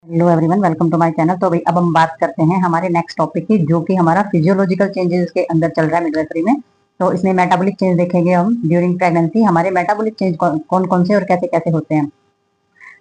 Hello everyone, welcome to my channel. तो भाई अब हम बात करते हैं हमारे नेक्स्ट टॉपिक की, जो कि हमारा फिजियोलॉजिकल चेंजेस के अंदर चल रहा है मिडवाइफरी में। तो इसमें मेटाबॉलिक चेंज देखेंगे हम ड्यूरिंग प्रेगनेंसी। हमारे मेटाबॉलिक चेंज कौन कौन से और कैसे कैसे होते हैं।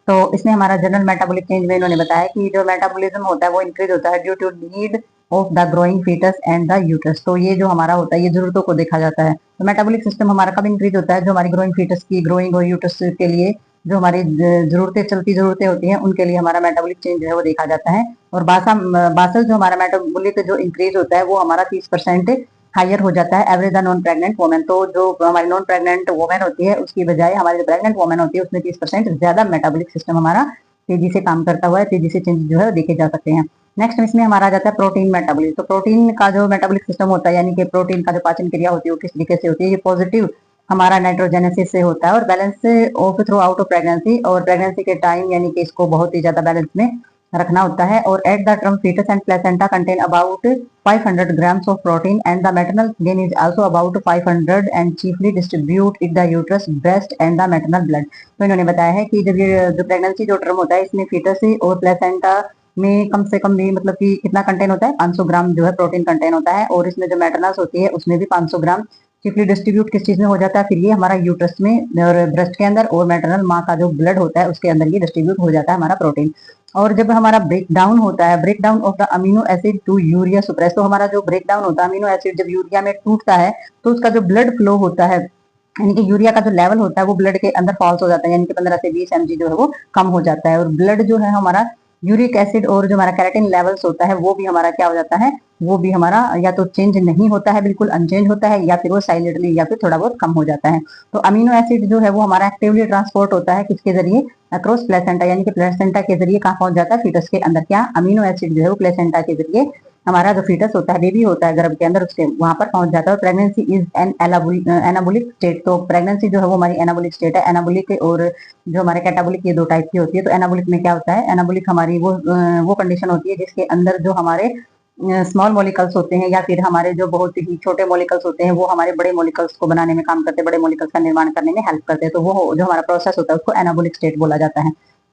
तो इसमें हमारा जनरल मेटाबॉलिक चेंज में इन्होंने बताया कि जो मेटाबॉलिज्म होता है वो इंक्रीज होता है due to need of the growing foetus and the uterus. तो ये जो हमारा होता है ये जरूरतों को देखा जाता है। तो मेटाबॉलिक सिस्टम हमारा कब इंक्रीज होता है? जो हमारी ग्रोइंग फीटस की ग्रोइंग और यूटरस के लिए जो हमारी जरूरतें चलती जरूरतें होती हैं उनके लिए हमारा मेटाबॉलिक चेंज जो है वो देखा जाता है। और बासल जो हमारा मेटाबॉलिक जो इंक्रीज होता है वो हमारा 30% हायर हो जाता है average the non pregnant women. तो जो हमारी नॉन प्रेग्नेंट वोमेन होती है उसकी बजाय हमारी जो प्रेग्नेंट वोमेन होती है उसमें 30% ज्यादा मेटाबॉलिक सिस्टम हमारा तेजी से काम करता हुआ है, तेजी से चेंज जो है देखे जा सकते हैं। नेक्स्ट इसमें हमारा आ जाता है प्रोटीन मेटाबॉलिज्म। तो प्रोटीन का जो मेटाबॉलिक सिस्टम होता है यानी कि प्रोटीन का जो पाचन क्रिया होती है वो किस तरीके से होती है? ये पॉजिटिव हमारा नाइट्रोजेनेसिस से होता है और balance of through out of pregnancy, और प्रेगनेंसी के टाइम यानी कि इसको बहुत ही ज्यादा बैलेंस में रखना होता है। और at the term foetus and placenta contain about 500 grams of protein and the maternal gain is also about 500 and chiefly distribute in the uterus, breast and the maternal blood। तो इन्होंने बताया है कि जब ये जो प्रेगनेंसी जो टर्म होता है इसमें फीटस और प्लेसेंटा में कम से कम भी मतलब कि कितना कंटेन होता है? 500 ग्राम जो है प्रोटीन कंटेन होता है। और इसमें जो मैटरनल्स होती है उसमें भी 500 ग्राम चिपली डिस्ट्रीब्यूट किस चीज में हो जाता है? फिर ये हमारा यूट्रस में और ब्रेस्ट के अंदर और मैटरनल माँ का जो ब्लड होता है उसके अंदर ये डिस्ट्रीब्यूट हो जाता है हमारा प्रोटीन। और जब हमारा ब्रेक डाउन होता है, break down of the amino acid to urea suppress, तो हमारा जो ब्रेक डाउन होता है अमीनो एसिड जब यूरिया में टूटता है तो उसका जो ब्लड फ्लो होता है यानी कि यूरिया का जो लेवल होता है वो ब्लड के अंदर फॉल्स हो जाता है, यानी कि 15 से 20 mg जो है वो कम हो जाता है। और ब्लड जो है हमारा यूरिक एसिड और जो हमारा कैरेटिन लेवल्स होता है वो भी हमारा क्या हो जाता है? वो भी हमारा या तो चेंज नहीं होता है, बिल्कुल अनचेंज होता है, या फिर वो साइलेंटली या फिर थोड़ा बहुत कम हो जाता है। तो अमीनो एसिड जो है वो हमारा एक्टिवली ट्रांसपोर्ट होता है किसके जरिए? अक्रॉस प्लेसेंटा, यानी कि प्लेसेंटा के जरिए कहाँ पहुंच जाता है? फीटस के अंदर। क्या अमीनो एसिड जो है वो प्लेसेंटा के जरिए हमारा जो फीटस होता है, बेबी होता है गर्भ के अंदर, उसके वहां पर पहुंच जाता है। और pregnancy is an anabolic state. तो प्रेगनेंसी जो है वो हमारी एनाबोलिक स्टेट है। एनाबोलिक और जो हमारे कैटाबोलिक ये दो टाइप की होती है। तो एनाबोलिक में क्या होता है? एनाबोलिक हमारी वो कंडीशन होती है जिसके अंदर जो हमारे स्मॉल मॉलिकल्स होते हैं या फिर हमारे जो बहुत ही छोटे मॉलिकल्स होते हैं वो हमारे बड़े मॉलिकल्स को बनाने में काम करते हैं, बड़े मॉलिकल्स का निर्माण करने में हेल्प करते हैं। तो वो जो हमारा प्रोसेस होता है उसको एनाबोलिक स्टेट बोला जाता है।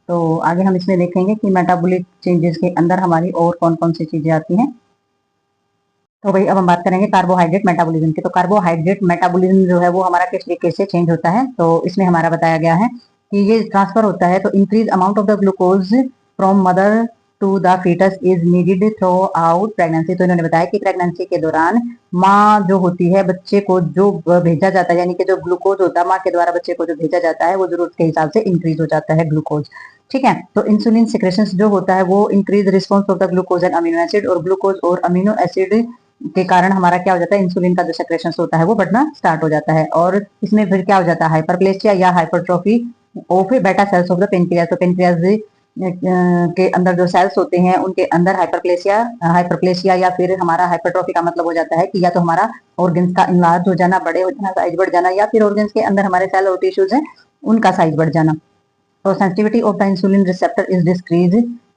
तो आगे हम इसमें देखेंगे कि मेटाबॉलिक चेंजेस के अंदर हमारी और कौन कौन सी चीजें आती हैं। तो भाई अब हम बात करेंगे कार्बोहाइड्रेट मेटाबॉलिज्म की। तो कार्बोहाइड्रेट मेटाबॉलिज्म जो है वो हमारा किस तरीके से चेंज होता है? तो इसमें हमारा बताया गया है कि ये ट्रांसफर होता है। तो increase amount of the glucose from mother to the foetus is needed throughout pregnancy. तो इन्होंने बताया कि प्रेगनेंसी के दौरान माँ जो होती है बच्चे को जो भेजा जाता है, यानी कि जो ग्लूकोज होता है माँ के द्वारा बच्चे को जो भेजा जाता है वो जरूरत के हिसाब से इंक्रीज हो जाता है ग्लूकोज। ठीक है। तो इंसुलिन सिक्रेशंस जो होता है वो increase response of the glucose and amino acid, और ग्लूकोज और अमीनो एसिड के कारण हमारा क्या हो जाता है? इंसुलिन का जो सेक्रेशन होता है वो बढ़ना स्टार्ट हो जाता है। और इसमें फिर क्या हो जाता है? हाइपरप्लेसिया या हाइपरट्रोफी ऑफ बेटा सेल्स ऑफ द पेनक्रियाज। तो पेनक्रियाज के अंदर जो सेल्स होते हैं उनके अंदर हाइपरप्लेसिया हाइपरप्लेसिया या फिर हमारा हाइपरट्रोफी का मतलब हो जाता है कि या तो हमारा ऑर्गन्स का इनलार्ज हो जाना, बड़े हो जाना, साइज बढ़ जाना, या फिर ऑर्गन्स के अंदर हमारे सेल और टिश्यूज हैं उनका साइज बढ़ जाना। तो sensitivity of the insulin receptor is decrease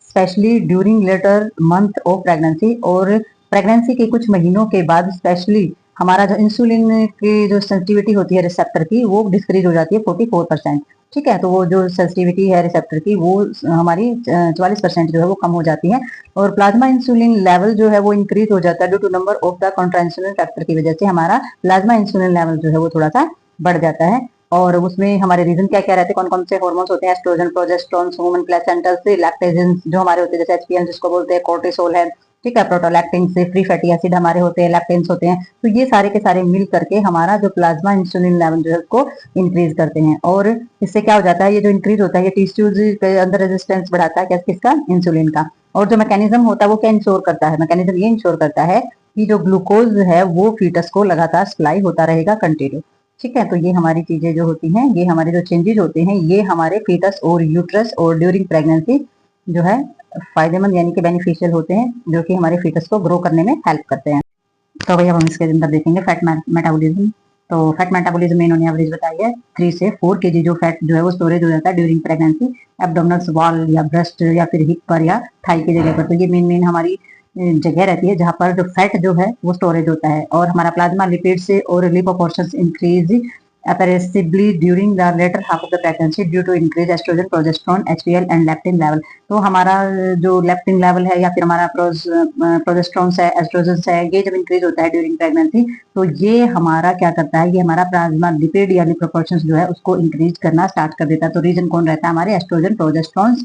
specially during later month of pregnancy. और प्रेगनेंसी के कुछ महीनों के बाद स्पेशली हमारा जो इंसुलिन की जो सेंसिटिविटी होती है रिसेप्टर की वो डिक्रीज हो जाती है 44%। ठीक है। तो वो जो सेंसिटिविटी है रिसेप्टर की वो हमारी 44% जो है वो कम हो जाती है। और प्लाज्मा इंसुलिन लेवल जो है वो इंक्रीज हो जाता है due to number of the contra insulin factor की वजह से हमारा प्लाज्मा इंसुलिन लेवल जो है वो थोड़ा सा बढ़ जाता है। और उसमें हमारे रीजन क्या क्या रहते हैं, कौन कौन से हार्मोन्स होते हैं? एस्ट्रोजन, प्रोजेस्टेरोन, hormone प्लेसेंटल से लैक्टेजन जो हमारे होते हैं, जैसे एचपीएन जिसको बोलते हैं, कोर्टिसोल है, ठीक है, प्रोटोलैक्टिन से फ्री फैटी एसिड हमारे होते हैं, लैक्टेन्स होते हैं। तो ये सारे के सारे मिल करके हमारा जो प्लाज्मा इंसुलिन लेवल जो है उसको इंक्रीज करते हैं। और इससे क्या हो जाता है? ये जो इंक्रीज होता है ये टिश्यूज के अंदर रेजिस्टेंस बढ़ाता है क्या किसका? इंसुलिन का। और जो मैकेनिज्म होता है वो क्या इंश्योर करता है? मैकेनिज्म ये इंश्योर करता है कि जो ग्लूकोज है वो फीटस को लगातार सप्लाई होता रहेगा कंटिन्यू। ठीक है। तो ये हमारी चीजें जो होती हैं, ये हमारे जो चेंजेस होते हैं ये हमारे फीटस और यूट्रस और ड्यूरिंग प्रेगनेंसी जो है फायदेमंद यानी कि बेनिफिशियल होते हैं, जो कि हमारे फीटस को ग्रो करने में हेल्प करते हैं। तो भैया हम इसके अंदर देखेंगे फैट मेटाबॉलिज्म। तो फैट मेटाबॉलिज्म में इन्होंने एवरेज बताई है 3 से 4 केजी जो फैट जो है वो स्टोरेज हो जाता है ड्यूरिंग प्रेगनेंसी एब्डोमिनल वॉल या ब्रेस्ट या फिर हिप पर या थाई की जगह पर। तो ये मेन मेन हमारी जगह रहती है जहां पर जो फैट जो है वो स्टोरेज होता है। और हमारा प्लाज्मा लिपिड से और लिपोपोर्शन increase appreciably during the later half of the pregnancy due to increased estrogen, progesterone, HPL and leptin level। तो हमारा जो लेप्टिन लेवल है या फिर हमारा प्रोजेस्ट्रॉन है, एस्ट्रोजन है, ये जब इंक्रीज होता है ड्यूरिंग प्रेगनेंसी तो ये हमारा क्या करता है, ये हमारा प्लाज्मा लिपिड यानी प्रोपोर्शंस जो है उसको इंक्रीज करना स्टार्ट कर देता है। तो रीजन कौन रहता है, हमारे एस्ट्रोजन, प्रोजेस्ट्रॉन,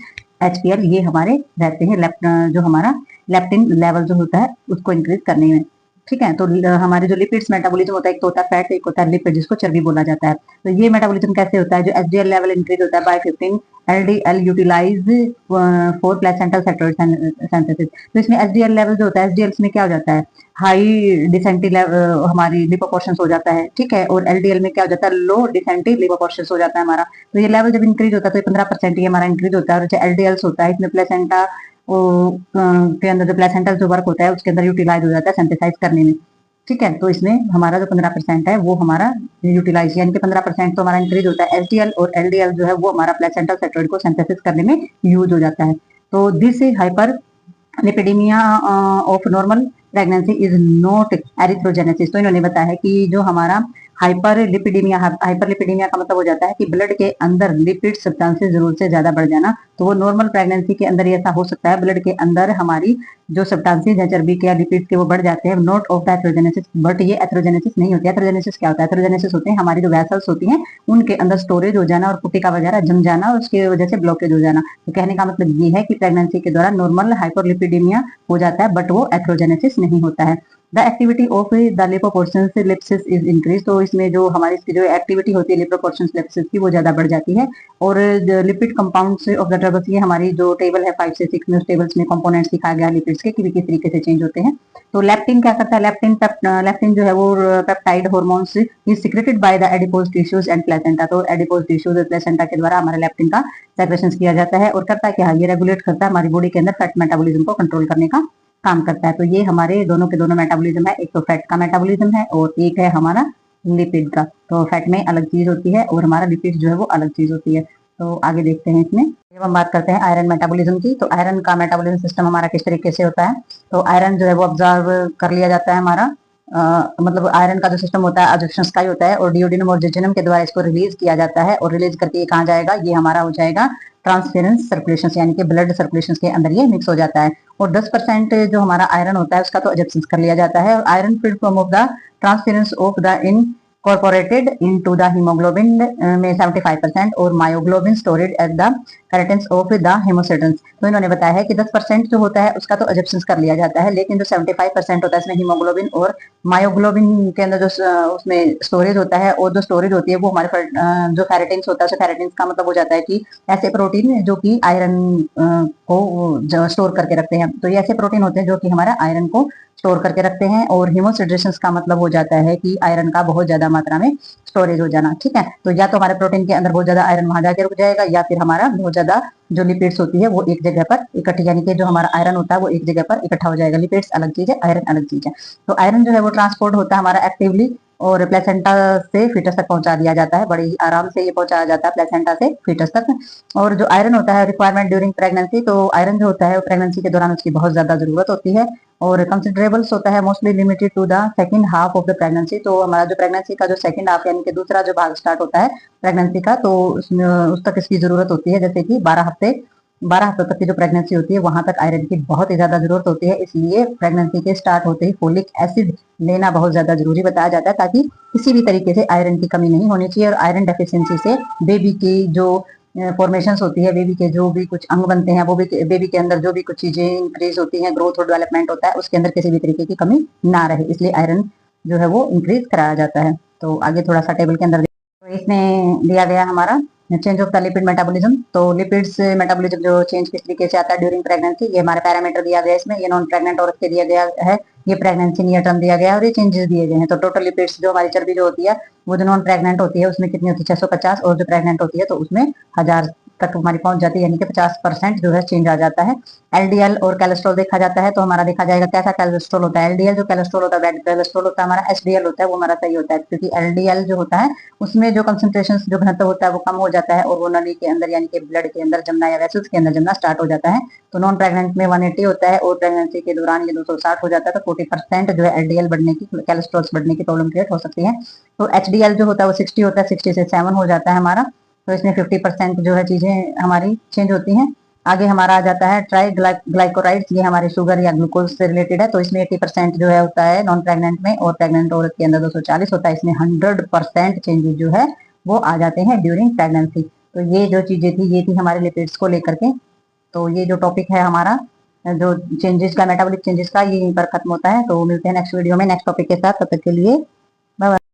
एचपीएल ये हमारे रहते हैं जो हमारा लेप्टिन लेवल जो होता है उसको इंक्रीज करने में। ठीक है, तो हमारे जो लिपिड्स मेटाबॉलिज्म होता है, एक तो होता है फैट, एक होता है लिपिड जिसको चर्बी बोला जाता है। तो ये मेटाबॉलिज्म कैसे होता है, जो एसडीएल लेवल इंक्रीज होता है by 15 LDL utilize for placental synthesis. तो इसमें एसडीएल लेवल जो होता है, एसडीएल में क्या हो जाता है, हाई डिसेंटी हमारी लिपोपोर्शंस हो जाता है। ठीक है, और एलडीएल में क्या हो जाता है, लो डिसेंटी लिपोपोर्शंस हो जाता है हमारा। तो ये लेवल जब इंक्रीज होता है तो 15% ये हमारा इंक्रीज होता है। और जो एलडीएल्स होता है इसमें प्लेसेंटा के अंदर जो प्लेसेंटल जो वर्क होता है उसके अंदर यूटिलाइज हो जाता है सिंथेसाइज करने में। ठीक है, तो इसमें हमारा जो 15% है वो हमारा यूटिलाइज यानी कि 15% तो हमारा इंक्रीज होता है। एसडीएल और एलडीएल जो है वो हमारा प्लेसेंटल सेक्टोइड को सिंथेसिस करने में यूज हो जाता है। तो this hyperlipidemia of normal pregnancy is not erythrogenesis. तो इन्होंने बताया है कि जो हमारा हाइपर लिपिडीमिया का मतलब हो जाता है कि ब्लड के अंदर लिपिड सब्सटेंसेस जरूरत से ज्यादा बढ़ जाना। तो वो नॉर्मल प्रेगनेंसी के अंदर ऐसा हो सकता है, ब्लड के अंदर हमारी जो सब्सटेंसेस है चर्बी के या लिपिड के वो बढ़ जाते हैं, नॉट ऑफ द एथ्रोजेनेसिस। बट ये एथ्रोजेनेसिस नहीं होती है। एथ्रोजेनेसिस क्या होता है, एथ्रोजेनेसिस होते हैं हमारी जो वेसल्स होती हैं उनके अंदर स्टोरेज हो जाना और पुटिका वगैरह जम जाना और उसकी वजह से ब्लॉकेज हो जाना। तो कहने का मतलब ये है कि प्रेगनेंसी के दौरान नॉर्मल हाइपरलिपिडीमिया हो जाता है बट वो एथ्रोजेनेसिस नहीं होता है। The activity of the lipoprotein lipase is increase. तो इसमें जो हमारी इसकी जो एक्टिविटी होती है लिपोपोर्शन लिप्सिस की वो ज्यादा बढ़ जाती है। और lipid compounds of the drugs, ये हमारी जो टेबल है 5 से 6 में, उस टेबल्स में कंपोनेंट्स दिखाया गया लिपिड्स के कि किस तरीके से चेंज होते हैं। तो लेप्टिन क्या करता है, लेप्टिन जो है वो peptide hormones is secreted by the adipose tissues and placenta. तो एडिपोज टिश्यूज और प्लेसेंटा के द्वारा हमारे लेप्टिन का सेक्रेशन किया जाता है। और करता क्या है, ये रेगुलेट करता है हमारी बॉडी के अंदर फैट मेटाबॉलिज्म को कंट्रोल करने का काम करता है। तो ये हमारे दोनों के दोनों मेटाबॉलिज्म है, एक तो फैट का मेटाबॉलिज्म है और एक है हमारा लिपिड का। तो फैट में अलग चीज होती है और हमारा लिपिड जो है वो अलग चीज होती है। तो आगे देखते हैं इसमें। जब हम बात करते हैं आयरन मेटाबॉलिज्म की, तो आयरन का मेटाबॉलिज्म सिस्टम हमारा किस तरीके से होता है। तो आयरन जो है वो ऑब्जर्व कर लिया जाता है हमारा, मतलब आयरन का जो सिस्टम होता है एब्जॉर्प्शन का ही होता है और डिओडिनम और जेजुनम के द्वारा इसको रिलीज किया जाता है। और रिलीज करके ये कहाँ जाएगा, ये हमारा हो जाएगा ट्रांसफेरेंस सर्कुलेशन यानी कि ब्लड सर्कुलेशन के अंदर ये मिक्स हो जाता है। और 10% जो हमारा आयरन होता है उसका तो एब्जॉर्प्शन कर लिया जाता है। और iron field form of the transference of the incorporated into the haemoglobin में 75% और myoglobin stored at the carotenes of the haemosiderins. तो इन्होंने बताया है कि 10% जो होता है उसका तो एब्जॉर्प्शन कर लिया जाता है, लेकिन जो 75% होता है इसमें हीमोग्लोबिन और मायोग्लोबिन के अंदर जो उसमें स्टोरेज होता है और जो स्टोरेज होती है वो हमारे जो फेरेटिन्स होता है, फेरेटिन्स का मतलब हो जाता है कि ऐसे प्रोटीन जो कि आयरन को स्टोर करके रखते हैं। तो ये ऐसे प्रोटीन होते हैं जो कि हमारा आयरन को स्टोर करके रखते हैं। और हीमोसिड्रेशन का मतलब हो जाता है कि आयरन का बहुत ज्यादा मात्रा में स्टोरेज हो जाना। ठीक है, तो या तो हमारे प्रोटीन के अंदर बहुत ज्यादा आयरन वहां जाके रुक जाएगा या फिर हमारा बहुत ज्यादा जो लिपिड्स होती है वो एक जगह पर इकट्ठी, यानी कि जो हमारा आयरन होता है वो एक जगह पर इकट्ठा हो जाएगा। लिपिड्स अलग चीज है, आयरन अलग चीज है। तो आयरन जो है वो ट्रांसपोर्ट होता है हमारा एक्टिवली और प्लेसेंटा से फीटस तक पहुंचा दिया जाता है। बड़े ही आराम से ये पहुंचाया जाता है प्लेसेंटा से फीटस तक। और जो आयरन होता है रिक्वायरमेंट ड्यूरिंग प्रेगनेंसी, तो आयरन जो होता है प्रेगनेंसी के दौरान उसकी बहुत ज्यादा जरूरत होती है और कंसिडरेबल्स होता है, mostly limited to the second half of the pregnancy. तो हमारा जो प्रेगनेंसी का जो सेकंड हाफ यानी कि दूसरा जो भाग स्टार्ट होता है प्रेगनेंसी का, तो उसमें उस तक इसकी जरूरत होती है। जैसे कि 12 हफ्ते तक की जो प्रेगनेंसी होती है वहां तक आयरन की बहुत ही ज्यादा जरूरत होती है। इसलिए प्रेगनेंसी के स्टार्ट होते ही फोलिक एसिड लेना बहुत ज्यादा जरूरी बताया जाता है, ताकि किसी भी तरीके से आयरन की कमी नहीं होनी चाहिए। और आयरन डेफिशिएंसी से बेबी की जो फॉर्मेशंस होती है, बेबी के जो भी कुछ अंग बनते हैं, वो भी बेबी के अंदर जो भी कुछ चीजें इंक्रीज होती हैं, ग्रोथ और डेवलपमेंट होता है, उसके अंदर किसी भी तरीके की कमी ना रहे, इसलिए आयरन जो है वो इंक्रीज कराया जाता है। तो आगे थोड़ा सा टेबल के अंदर तो इसमें दिया गया हमारा change of the lipid metabolism. तो लिपिड्स मेटाबॉलिज्म जो चेंज किस तरीके से आता है ड्यूरिंग प्रेगनेंसी, ये हमारा पैरामीटर दिया गया है इसमें। ये नॉन प्रेग्नेंट औरत के दिया गया है, ये प्रेगनेंसी नियर टर्म दिया गया है और ये चेंजेस दिए गए हैं। तो टोटल लिपिड्स जो हमारी चर्बी जो होती है वो जो नॉन प्रेग्नेंट होती है उसमें कितनी होती है 650 और जो प्रेग्नेंट होती है तो उसमें 1000 तक हमारी पहुंच जाती है, यानी कि 50% जो है चेंज आ जाता है। एलडीएल और कोलेस्ट्रॉल देखा जाता है तो हमारा देखा जाएगा कैसा कोलेस्ट्रॉल होता है। एलडीएल जो कोलेस्ट्रॉल होता है बैड कोलेस्ट्रॉल होता है, हमारा एचडीएल होता है वो हमारा सही होता है, क्योंकि एलडीएल जो होता है उसमें जो कंसंट्रेशन जो घनत्व होता है वो कम हो जाता है और वो नली के अंदर यानी कि ब्लड के अंदर जमना या वेसल्स के अंदर जमना स्टार्ट हो जाता है। तो नॉन प्रेग्नेंट में 180 होता है और प्रेगनेंसी के दौरान ये 260 हो जाता है। तो 40% जो है एलडीएल बढ़ने की, कोलेस्ट्रॉल बढ़ने की प्रॉब्लम क्रिएट हो सकती है। तो एचडीएल जो होता है वो 60 होता है, 60 से 7 हो जाता है हमारा। तो इसमें 50% जो है चीजें हमारी चेंज होती हैं। आगे हमारा आ जाता है ट्राई ग्लाइकोराइड्स, ये हमारे शुगर या ग्लूकोज से रिलेटेड है। तो इसमें 80% जो है होता है नॉन प्रेग्नेंट में और प्रेग्नेंट औरत के अंदर 240 होता है। इसमें 100% चेंजेस जो है वो आ जाते हैं ड्यूरिंग प्रेगनेंसी। तो ये जो चीजें थी ये थी हमारे लिपिड्स को लेकर के। तो ये जो टॉपिक है हमारा जो चेंजेस का, मेटाबॉलिक चेंजेस का, ये यहीं पर खत्म होता है। तो मिलते हैं नेक्स्ट वीडियो में नेक्स्ट टॉपिक के साथ। तब तक के लिए बाय बाय।